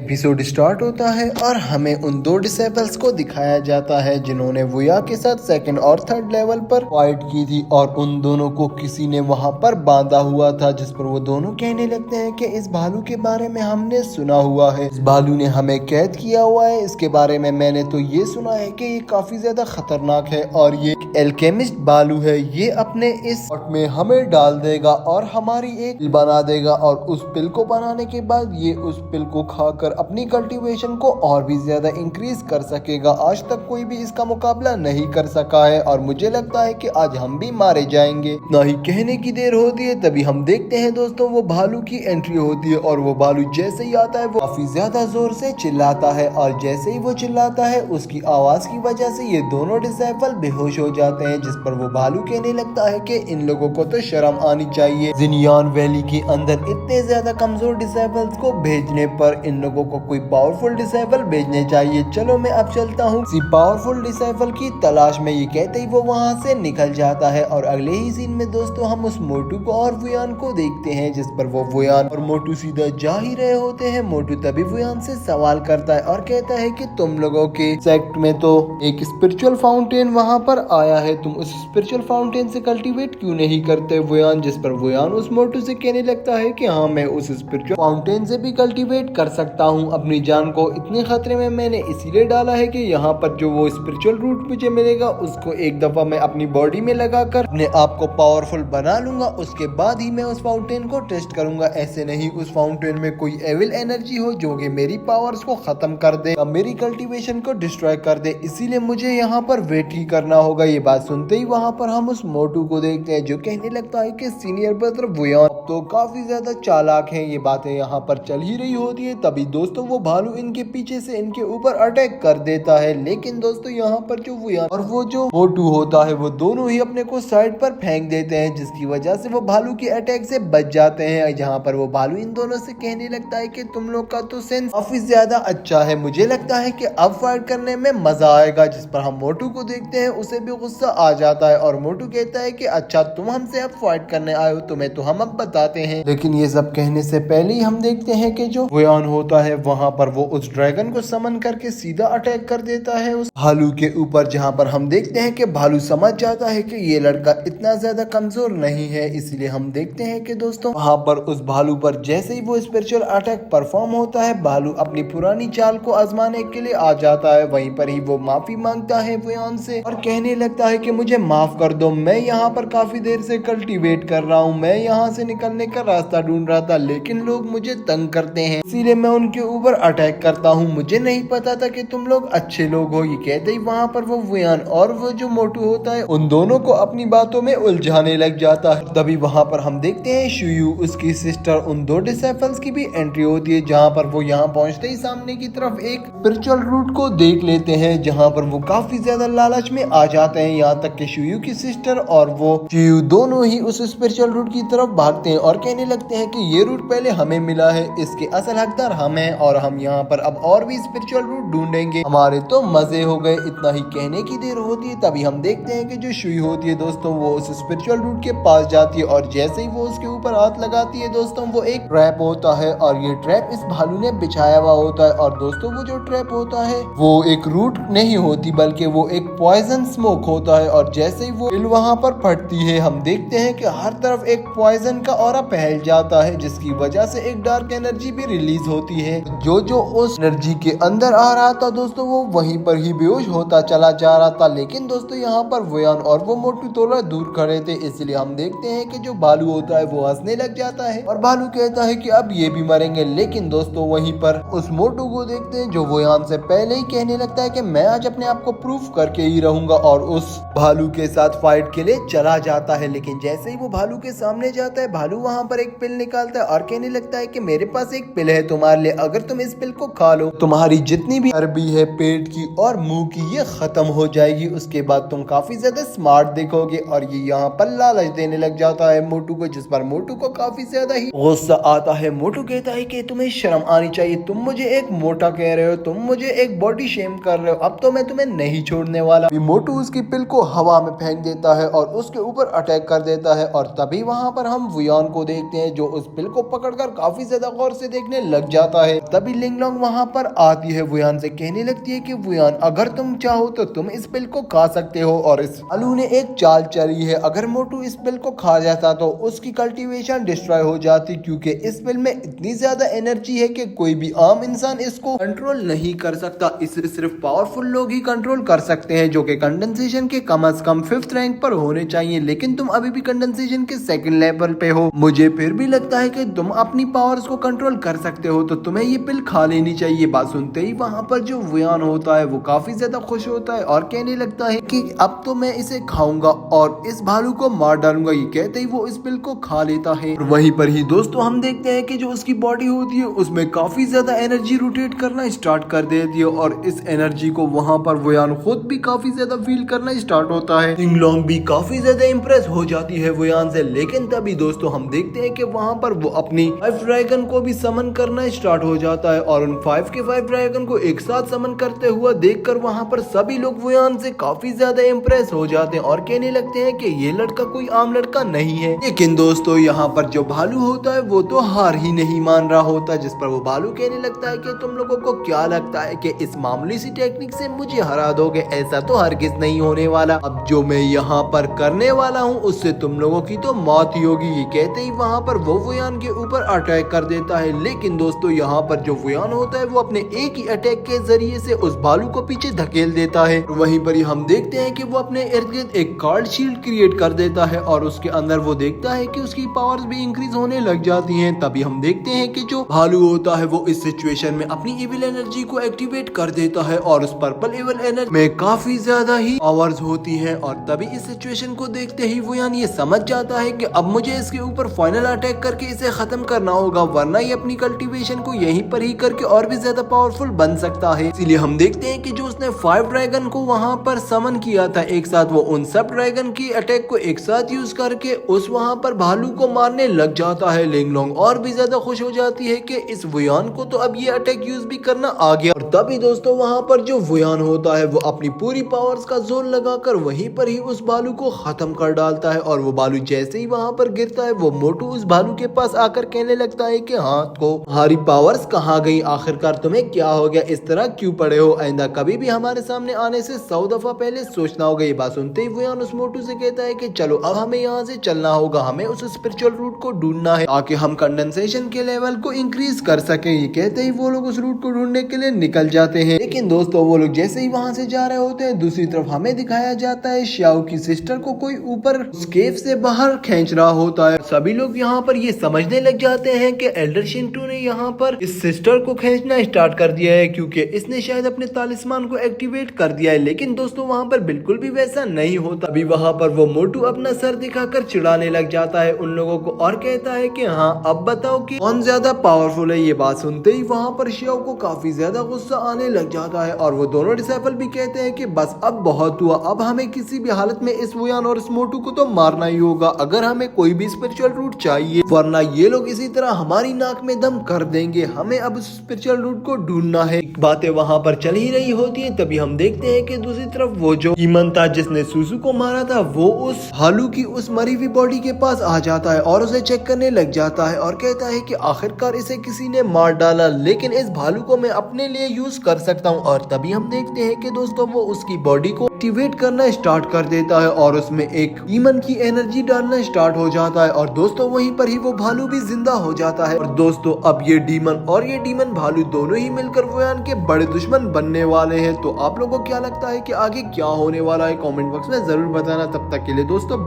Episode start होता है और हमें उन दो डिसेबल्स को दिखाया जाता है जिन्होंने वुया के साथ सेकंड और थर्ड लेवल पर फाइट की थी और उन दोनों को किसी ने वहां पर बांधा हुआ था, जिस पर वो दोनों कहने लगते हैं कि इस भालू के बारे में हमने सुना हुआ है, इस भालू ने हमें कैद किया हुआ है, इसके बारे में मैंने तो ये सुना है कि ये काफी ज्यादा खतरनाक है और ये एल्केमिस्ट भालू है, ये अपने इस पॉट में हमें डाल देगा और हमारी एक पिल बना देगा और उस पिल को बनाने के बाद ये उस पिल को खाकर अपनी कल्टीवेशन को और भी ज्यादा इंक्रीज कर सकेगा। आज तक कोई भी इसका मुकाबला नहीं कर सका है और मुझे लगता है कि आज हम भी मारे जाएंगे। ना ही कहने की देर होती है तभी हम देखते हैं दोस्तों वो भालू की एंट्री होती है और वो भालू जैसे ही आता है वो काफी ज्यादा जोर से चिल्लाता है और जैसे ही वो चिल्लाता है उसकी आवाज की वजह से ये दोनों डिसेबल बेहोश हो जाते हैं, जिस पर वो भालू कहने लगता है कि इन लोगों को तो शर्म आनी चाहिए, जिनियान वैली के अंदर इतने ज्यादा कमजोर डिसेबल्स को भेजने पर इन लोगों को कोई पावरफुल डिसेबल भेजने चाहिए। चलो मैं अब चलता हूँ किसी पावरफुल डिसेबल की तलाश में। ये कहते ही वो वहाँ से निकल जाता है और अगले ही सीन में दोस्तों हम उस मोटू को और वुयान को देखते हैं, जिस पर वो वुयान और मोटू सीधा जा ही रहे होते हैं। मोटू तभी वुयान से सवाल करता है और कहता है कि तुम लोगों के सेक्ट में तो एक स्पिरिचुअल फाउंटेन वहाँ पर आया है, तुम उस स्पिरिचुअल फाउंटेन से कल्टीवेट क्यों नहीं करते वुयान, जिस पर वुयान उस मोटू से कहने लगता है कि हाँ मैं उस स्पिरिचुअल फाउंटेन से भी कल्टीवेट कर सकता हूँ, अपनी जान को इतने खतरे में मैंने इसीलिए डाला है कि यहाँ पर जो वो स्पिरिचुअल रूट मुझे मिलेगा उसको एक दफा मैं अपनी बॉडी में लगाकर अपने आप को पावरफुल बना लूंगा, उसके बाद ही मैं उस फाउंटेन को टेस्ट करूंगा। ऐसे नहीं उस फाउंटेन में कोई एविल एनर्जी हो जो कि मेरी पावर्स को खत्म कर दे, मेरी कल्टीवेशन को डिस्ट्रॉय कर दे, इसीलिए मुझे यहाँ पर वेट ही करना होगा। ये बात सुनते ही वहाँ पर हम उस मोटू को देखते हैं जो कहने लगता है कि सीनियर ब्रदर वुयान तो काफी ज्यादा चालाक हैं। ये बातें यहाँ पर चल ही रही होती है तभी दोस्तों वो भालू इनके पीछे से इनके ऊपर अटैक कर देता है, लेकिन दोस्तों यहाँ पर जो वुयान और वो जो मोटू होता है वो दोनों ही अपने को साइड पर फेंक देते हैं, जिसकी वजह से वो भालू के अटैक से बच जाते हैं। जहाँ पर वो भालू इन दोनों से कहने लगता है कि तुम लोग का तो सेंस काफी ज्यादा अच्छा है, मुझे लगता है कि अब फाइट करने में मजा आएगा, जिस पर हम मोटू को देखते हैं उसे भी गुस्सा आ जाता है और मोटू कहता है कि अच्छा तुम हमसे अब फाइट करने आए हो, तुम्हें तो हम अब बताते हैं। लेकिन ये सब कहने से पहले ही हम देखते हैं कि जो वुयान होता है वहाँ पर वो उस ड्रैगन को समन करके सीधा अटैक कर देता है उस भालू के ऊपर, जहाँ पर हम देखते हैं कि भालू समझ जाता है कि ये लड़का इतना ज्यादा कमजोर नहीं है, इसलिए हम देखते हैं कि दोस्तों वहाँ पर उस भालू पर जैसे ही वो स्पिरिचुअल अटैक परफॉर्म होता है भालू अपनी पुरानी चाल को आजमाने के लिए आ जाता है। वहीं पर ही वो माफी मांगता है वुयान से और कहने लगता है कि मुझे माफ कर दो, मैं यहाँ पर काफी देर से कल्टीवेट कर रहा हूँ, मैं यहाँ से निकलने का रास्ता ढूंढ रहा था लेकिन लोग मुझे तंग करते हैं इसीलिए मैं उनके ऊपर अटैक करता हूँ, मुझे नहीं पता था कि तुम लोग अच्छे लोग हो। ये कहते ही वहाँ पर वो वुयान और वो जो मोटू होता है उन दोनों को अपनी बातों में उलझाने लग जाता है। तभी वहाँ पर हम देखते हैं शुयू उसकी सिस्टर उन दो डिसेबल्स की भी एंट्री होती है, जहाँ पर वो यहाँ पहुँचते ही सामने की तरफ एक स्पिरिचुअल रूट को देख लेते हैं, जहाँ पर वो काफी ज्यादा लालच में आ जाते हैं, यहाँ तक कि शुयू की सिस्टर और वो शुयू दोनों ही उस स्पिरिचुअल रूट की तरफ भागते हैं और कहने लगते हैं कि ये रूट पहले हमें मिला है, इसके असल हकदार हम हैं और हम यहाँ पर अब और भी स्पिरिचुअल रूट ढूंढेंगे, हमारे तो मजे हो गए। इतना ही कहने की देर होती है तभी हम देखते हैं कि जो शुयू होती है दोस्तों वो उस स्पिरिचुअल रूट के पास जाती है और जैसे ही वो उसके ऊपर हाथ लगाती है दोस्तों वो एक ट्रैप होता है और ये ट्रैप इस भालू ने बिछाया हुआ होता है और दोस्तों वो जो ट्रैप होता है वो एक रूट नहीं होती बल्कि वो एक पॉइजन स्मोक होता है और जैसे ही वो वहाँ पर फटती है हम देखते हैं कि हर तरफ एक पॉइजन का ऑरा फैल जाता है, जिसकी वजह से एक डार्क एनर्जी भी रिलीज होती है। जो उस एनर्जी के अंदर आ रहा था दोस्तों वो वहीं पर ही बेहोश होता चला जा रहा था, लेकिन दोस्तों यहाँ पर वुयान और वो मोटू थोड़ा दूर खड़े थे, इसलिए हम देखते हैं कि जो भालू होता है वो हंसने लग जाता है और भालू कहता है कि अब ये भी मरेंगे। लेकिन दोस्तों वहीं पर उस मोटू को देखते हैं जो वुयान से पहले ही कहने लगता है कि मैं आज अपने आप को प्रूफ करके ही रहूंगा और उस भालू के साथ फाइट के लिए चला जाता है। लेकिन जैसे ही वो भालू के सामने जाता है भालू वहाँ पर एक पिल निकालता है और कहने लगता है कि मेरे पास एक पिल है तुम्हारे लिए, अगर तुम इस पिल को खा लो तुम्हारी जितनी भी चर्बी है पेट की और मुंह की ये खत्म हो जाएगी, उसके बाद तुम काफी ज्यादा स्मार्ट दिखोगे। और ये यहाँ पर लालच देने लग जाता है मोटू को, जिस पर मोटू को काफी ज्यादा ही गुस्सा आता है। मोटू कहता है कि तुम्हें शर्म आनी चाहिए, तुम मुझे एक मोटा कह रहे हो, तुम मुझे एक बॉडी शेम कर रहे हो, अब तो मैं तुम्हें नहीं छोड़ने वाला। मोटू उसकी पिल को हवा में फेंक देता है और उसके ऊपर अटैक कर देता है। और तभी वहाँ पर हम वुयान को देखते हैं जो उस पिल को पकड़कर काफी ज्यादा गौर से देखने लग जाता है। तभी लिंगलोंग वहाँ पर आती है, वुयान से कहने लगती है कि वुयान अगर तुम चाहो तो तुम इस पिल को खा सकते हो। और इस भालू ने एक चाल चली है, अगर मोटू इस पिल को खा जाता तो उसकी कल्टीवेशन डिस्ट्रॉय हो जाती, क्योंकि इस पिल में इतनी ज्यादा एनर्जी है कि कोई भी आम इंसान इसको कंट्रोल नहीं कर सकता। इसे सिर्फ पावरफुल लोग ही कंट्रोल कर सकते हैं, जो कि कंडेंसेशन के कम से कम 5th रैंक पर होने चाहिए। लेकिन तुम अभी भी कंडेंसेशन के 2nd लेवल पे हो। मुझे फिर भी लगता है कि तुम अपनी पावर्स को कंट्रोल कर सकते हो, तो तुम्हें ये पिल खा लेनी चाहिए। बात सुनते ही वहाँ पर जो वुयान होता है वो काफी ज्यादा खुश होता है और कहने लगता है कि अब तो मैं इसे खाऊंगा और इस भालू को मार डालूंगा। ये कहते ही वो इस पिल को खा लेता है। और वहीं पर ही दोस्तों हम देखते हैं कि जो उसकी बॉडी होती है उसमें काफी ज्यादा एनर्जी रोटेट करना स्टार्ट कर देती है और इस एनर्जी को वहाँ पर वुयान खुद भी काफी ज्यादा फील करना स्टार्ट होता है। लिंगलोंग भी काफी ज्यादा इम्प्रेस हो जाती है वुयान से। लेकिन तभी दोस्तों हम देखते हैं कि वहाँ पर वो अपनी 5 ड्रैगन को भी समन करना स्टार्ट हो जाता है और उन 5 के 5 ड्रैगन को एक साथ समन करते हुआ देखकर वहाँ पर सभी लोग वुयान से काफी ज्यादा इम्प्रेस हो जाते हैं और कहने लगते हैं कि ये लड़का कोई आम लड़का नहीं है। लेकिन दोस्तों यहाँ पर जो भालू होता है वो तो हार ही नहीं मान रहा होता, जिस पर वो भालू कहने लगता है कि तुम लोगों को क्या लगता है कि इस मामूली सी टेक्निक से मुझे हरा दोगे? ऐसा तो हरगिज नहीं होने वाला। अब जो मैं यहाँ पर करने वाला हूँ उससे तुम लोगों की तो मौत ही होगी। ये कहते ही वहाँ पर वो वुयान के ऊपर अटैक कर देता है। लेकिन दोस्तों यहाँ पर जो वुयान होता है वो अपने एक ही अटैक के जरिए से उस भालू को पीछे धकेल देता है। वहीं पर ही हम देखते हैं कि वो अपने इर्द गिर्द एक कार्ड शील्ड क्रिएट कर देता है और उसके अंदर वो देखता है कि उसकी पावर्स भी इंक्रीज होने लग जाती हैं। तभी हम देखते हैं कि जो भालू होता है वो इस सिचुएशन में अपनी इविल एनर्जी को एक्टिवेट कर देता है और उस पर्पल इविल एनर्जी में काफी ज्यादा ही पावर्स होती है। और तभी इस सिचुएशन को देखते ही वुयान ये समझ जाता है कि अब मुझे इसके ऊपर फाइनल अटैक करके इसे खत्म करना होगा, वरना ये अपनी कल्टीवेशन को यहीं पर ही करके और भी ज्यादा पावरफुल बन सकता है। इसीलिए हम देखते हैं कि जो उसने 5 ड्रैगन को वहाँ पर समन किया था एक साथ, वो उन सब ड्रैगन की अटैक को एक साथ यूज करके उस वहाँ पर भालू को मारने लग जाता है। लिंगलोंग और भी ज्यादा खुश हो जाती है कि इस वुयान को तो अब ये अटैक यूज भी करना आ गया। और तभी दोस्तों वहाँ पर जो वुयान होता है वो अपनी पूरी पावर्स का जोर लगाकर वहीं पर ही उस भालू को खत्म कर डालता है। और वो भालू जैसे ही वहाँ पर गिरता है वो मोटू उस भालू के पास आकर कहने लगता है कि हाँ को हमारी पावर्स कहाँ गई? आखिरकार तुम्हें क्या हो गया? इस तरह क्यों पड़े हो? आइंदा कभी भी हमारे सामने आने से 100 दफा पहले सोचना होगा। ये बात सुनते ही वुयान उस मोटू से कहता है कि चलो अब हमें यहाँ से चलना होगा, हमें उस स्पिरिचुअल रूट को ढूंढना है ताकि हम कंडेंसेशन के लेवल को इंक्रीज कर सके। ये कहते ही वो लोग उस रूट को ढूंढने के लिए निकल जाते हैं। लेकिन दोस्तों वो लोग जैसे ही वहाँ से जा रहे होते हैं दूसरी तरफ हमें दिखाया जाता है श्याओ की सिस्टर को कोई ऊपर केव से बाहर खींच रहा होता है। सभी लोग यहाँ पर ये समझने लग जाते हैं कि एल्डर शिंटू ने यहाँ पर इस सिस्टर को खींचना स्टार्ट कर दिया है क्योंकि इसने शायद अपने तालिस्मान को एक्टिवेट कर दिया है। लेकिन दोस्तों वहाँ पर बिल्कुल भी वैसा नहीं होता। अभी वहाँ पर वो मोटू अपना सर दिखाकर चिढ़ाने लग जाता है उन लोगों को और कहता है कि हाँ अब बताओ कि कौन ज्यादा पावरफुल है। ये बात सुनते ही वहाँ पर श्याओ को काफी ज्यादा गुस्सा आने लग जाता है और वो दोनों डिसाइपल भी कहते हैं कि बस अब बहुत हुआ, अब हमें किसी भी हालत में इस वुयान और इस मोटू को तो मारना ही होगा अगर हमें कोई भी स्पिरिचुअल रूट चाहिए, वरना ये लोग इसी तरह हमारी नाक में दम कर देंगे। हमें अब स्पिरिचुअल रूट को ढूंढना है। बातें वहाँ पर चल ही रही होती है तभी हम देखते हैं कि दूसरी तरफ वो जो ईमन था जिसने सुसु को मारा था वो उस भालू की उस मरी हुई बॉडी के पास आ जाता है और उसे चेक करने लग जाता है और कहता है कि आखिरकार इसे किसी ने मार डाला, लेकिन इस भालू को मैं अपने लिए यूज कर सकता हूँ। और तभी हम देखते हैं कि दोस्तों वो उसकी बॉडी को एक्टिवेट करना स्टार्ट कर देता है और उसमें एक ईमन की एनर्जी डालना स्टार्ट हो जाता है और दोस्तों वहीं पर ही वो भालू भी जिंदा हो जाता है। और दोस्तों अब ये डीमन और ये डीमन भालू दोनों ही मिलकर वुयान के बड़े दुश्मन बनने वाले हैं। तो आप लोगों को क्या लगता है कि आगे क्या होने वाला है? कमेंट बॉक्स में जरूर बताना। तब तक के लिए दोस्तों